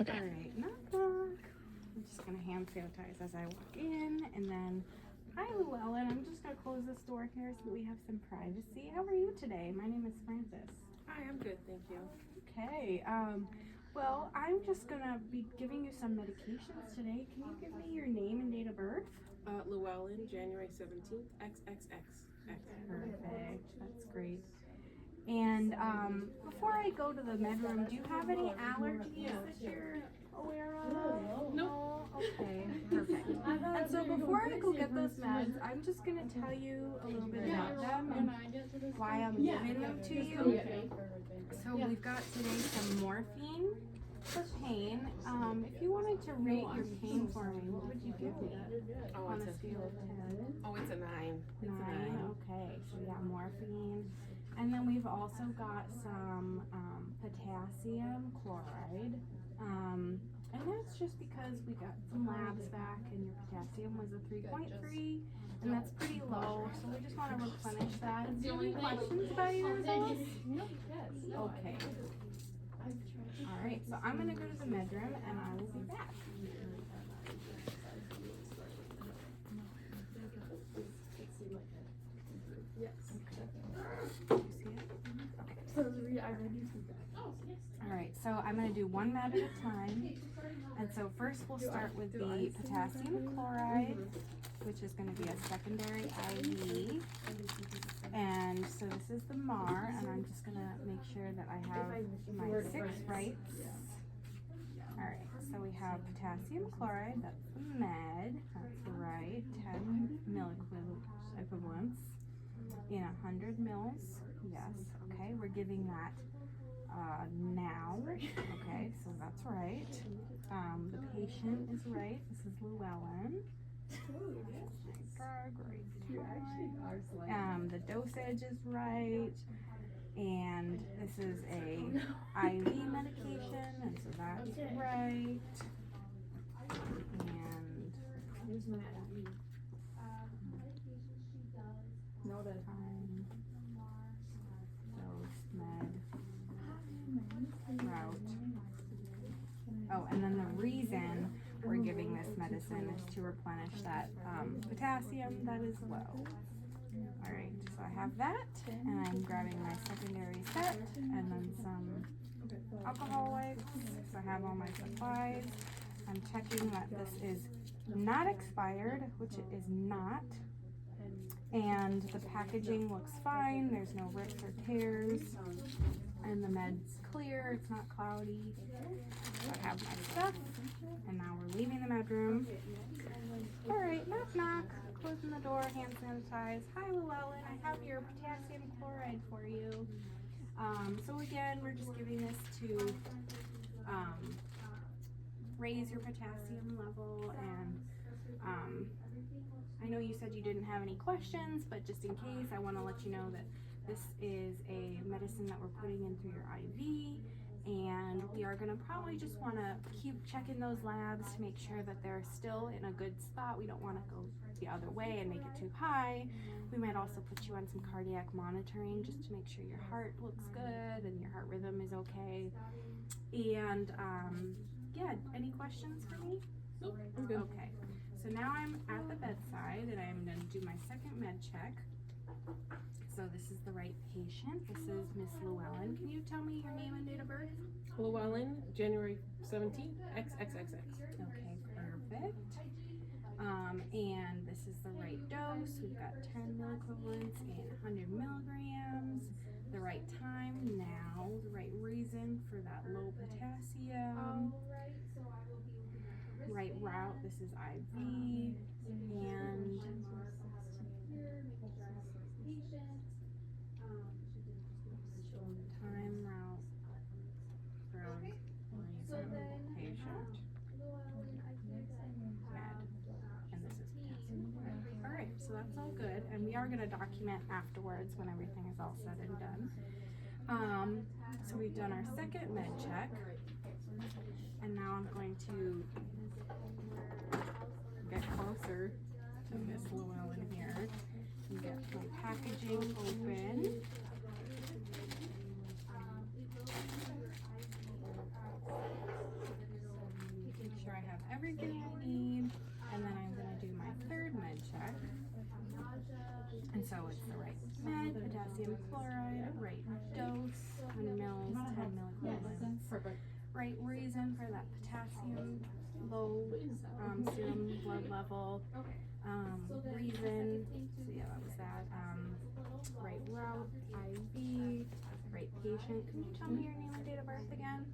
Okay. All right, knock knock. I'm just gonna hand sanitize as I walk in, and then, hi Llewellyn. I'm just gonna close this door here so that we have some privacy. How are you today? My name is Frances. Hi, I'm good, thank you. Okay. Well, I'm just gonna be giving you some medications today. Can you give me your name and date of birth? Llewellyn, January 17th, XXX. Perfect. That's great. And before I go to the med room, do you have any allergies that you're aware of? No. Okay, perfect. And so before I go get those meds, I'm just going to tell you a little bit about them and why I'm giving them to you. So we've got today some morphine for pain. If you wanted to rate your pain for me, what would you give me on a scale of 10? Oh, it's a 9. It's a 9. Okay, so yeah, morphine. And then we've also got some potassium chloride. And that's just because we got some labs back and your potassium was a 3.3, and that's pretty low, so we just want to replenish that. Do you have any questions about either of those? Okay. Alright, so I'm going to go to the med room and I will be back. Alright, so I'm going to do one med at a time. And so first we'll start with the potassium chloride, which is going to be a secondary IV. And so this is the MAR, and I'm just going to make sure that I have my 6 rights. Alright, so we have potassium chloride, that's the med, that's the right, 10 milliequivalents in 100 mils. Yes, okay, we're giving that now. Okay, so that's right. The patient is right. This is Llewellyn. The dosage is right. And this is a IV medication, and so that's right. And time, dose, med, route. Oh, and then the reason we're giving this medicine is to replenish that potassium that is low. Alright, so I have that, and I'm grabbing my secondary set, and then some alcohol wipes. So I have all my supplies. I'm checking that this is not expired, which it is not. And the packaging looks fine. There's no rips or tears. And the med's clear. It's not cloudy. So I have my stuff. And now we're leaving the med room. Alright, knock knock. Closing the door, hand sanitize. Hi Llewellyn, I have your potassium chloride for you. So again, we're just giving this to raise your potassium level, and I know you said you didn't have any questions, but just in case, I want to let you know that this is a medicine that we're putting in through your IV, and we are going to probably just want to keep checking those labs to make sure that they're still in a good spot. We don't want to go the other way and make it too high. We might also put you on some cardiac monitoring just to make sure your heart looks good and your heart rhythm is okay. And yeah, any questions for me? Nope, I'm good. Okay, so now I'm at the bedside and I'm going to do my second med check. So this is the right patient. This is Miss Llewellyn. Can you tell me your name and date of birth? Llewellyn, January 17th, XXXX. Okay, perfect. And this is the right dose. We've got 10 milliequivalents and 100 milligrams. The right time now. The right reason for that low potassium. Right route. This is IV. And time, route, drug, reason, patient, med, and this is potassium. Alright, so that's all good, and we are going to document afterwards when everything is all said and done. So we've done our second med check, and now I'm going to get closer to Miss Llewellyn here and get my packaging open. So it's the right med, potassium chloride, right dose, 1 mils, 10 milliequivalents. Perfect. Right reason for that potassium, low serum blood level. Reason, so yeah, that was that. Right route, IV, right patient. Can you tell me your name and date of birth again?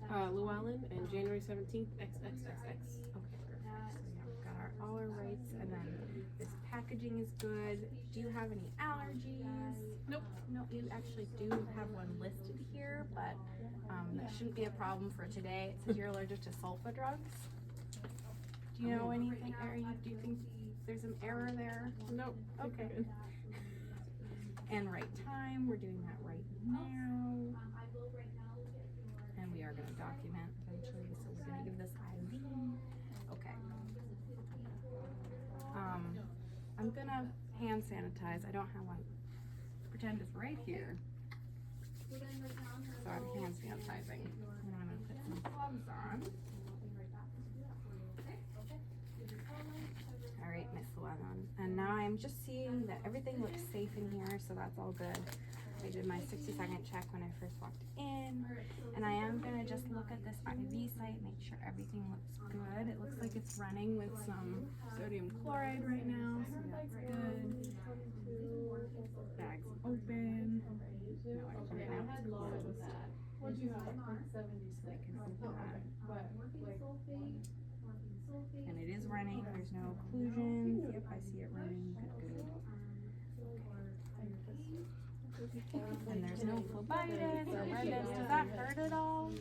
Llewellyn and January 17th, XXXX. Okay, perfect. So yeah, we've got all our rights, and then this packaging is good. Do you have any allergies? Nope. No, you actually do have one listed here, but that shouldn't be a problem for today. It says you're allergic to sulfa drugs. Do you know anything? Do you think there's an error there? Nope. Okay. And right time, we're doing that right now. And we are going to document eventually, so we're going to give this IV. Okay. I'm going to hand sanitize. I don't have one. Pretend it's right here. So I'm hand sanitizing. And I'm going to put some gloves on. All right, Miss Llewellyn. And now I'm just seeing that everything looks safe in here, so that's all good. I did my 60-second check when I first walked in, and I am gonna just look at this IV site, make sure everything looks good. It looks like it's running with some sodium chloride right now, so that's good. Bag's open. No, actually right now it's closed. What'd you have? So I can open that. And it is running, there's no occlusions. Yep, I see it running. Good, good. And there's no phlebitis or redness. Does that hurt at all?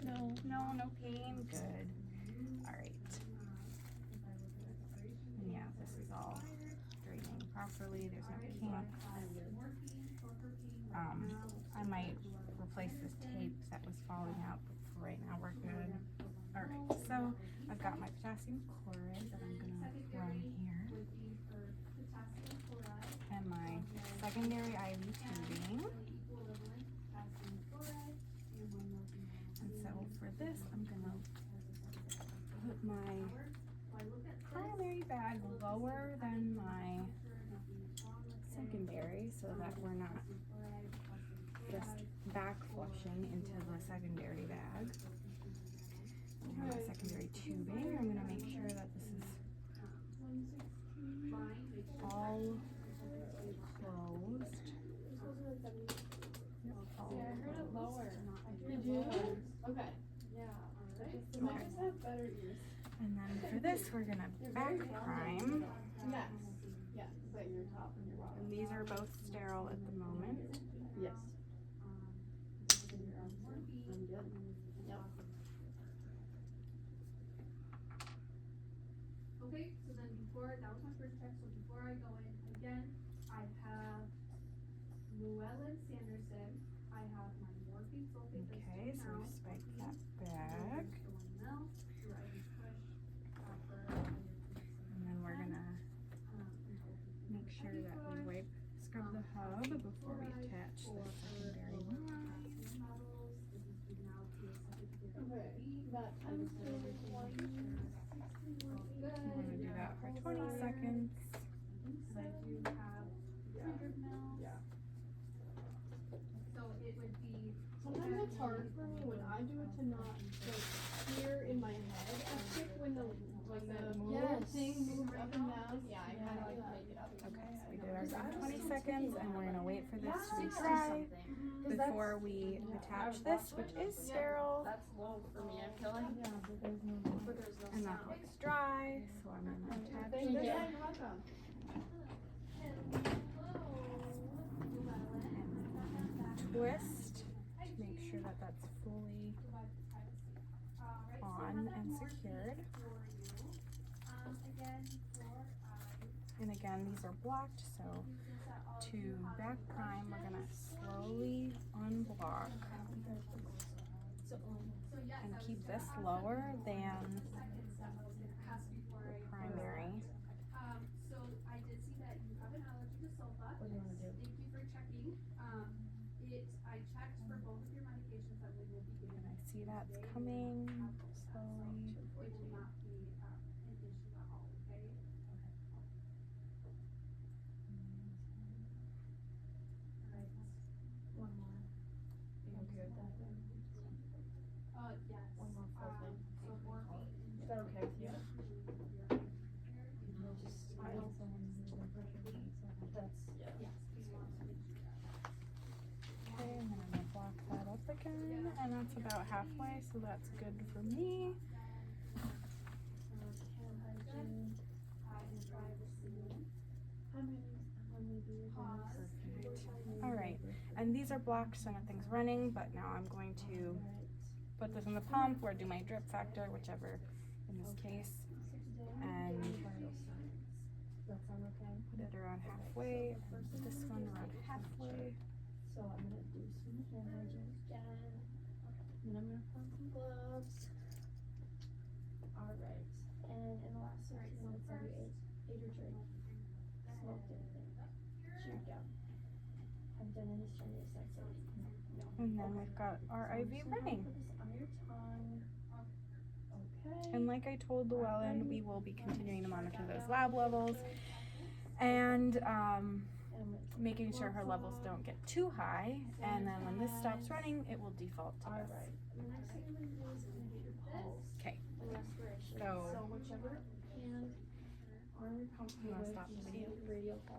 No. No pain? Good. Alright. And yeah, this is all draining properly. There's no kink. I might replace this tape that was falling out, but for right now we're good. Alright, so I've got my potassium chloride that I'm gonna run here. And my secondary IV tubing. And so for this, I'm gonna put my primary bag lower than my secondary so that we're not just back flushing into the secondary bag. I have my secondary tubing. I'm gonna make sure that this is all closed. Yeah, I heard it lower. Did you? Okay. Yeah. You might just have better ears. And then for this, we're gonna back prime. Yes. Yes, but your top and your bottom. And these are both sterile at the moment. Yes. Yep. Okay, so then that was my first check, so before I go in, again, I have Llewellyn Sanderson, I have my morphine sulfate. Okay, so we spike that back. And then we're gonna make sure that we scrub the hub before we attach the secondary line. Okay, that times two is 1. We're gonna do that for 20 seconds. I do have 100 mils. Yeah. So it would be. Sometimes it's hard for me when I do it to not like hear in my head. I think when the thing moves up and down. Yeah, I kind of like make it up. Okay, so we did ours for 20 seconds, and we're gonna wait for this to dry before we attach this, which is sterile. That's low for me. I feel like. Yeah, but there's no. And that looks dry, so I'm gonna attach Thank you. it. You're welcome. Twist to make sure that that's fully on and secured. And again, these are blocked, so to back prime, we're gonna slowly unblock and keep this lower than the primary. So I did see that you have an allergy to sulfa. What do you wanna do? Thank you for checking. I checked for both of your medications that we will be giving. And I see that's coming slowly. It will not be an issue at all, okay? and that's about halfway, so that's good for me. Alright, and these are blocked so nothing's running, but now I'm going to put this in the pump or do my drip factor, whichever in this case, and put it around halfway, and this one around halfway. So I'm gonna do some hand hygiene again. And I'm gonna put on some gloves. Alright. And in the last 6 months have you ate or drink? Smoked anything? Chewed gum? Have done any strenuous activity? No. And then we've got our IV running. Put this on your tongue. Okay. And like I told Llewellyn, we will be continuing to monitor those lab levels and making sure her levels don't get too high. And then when this stops running, it will default to this. Alright. The next thing I'm gonna do is I'm gonna get your pulse. Okay. And respiration. So- So whichever hand arm you're You comfortable wanna with, stop the you video? see the radio pulse.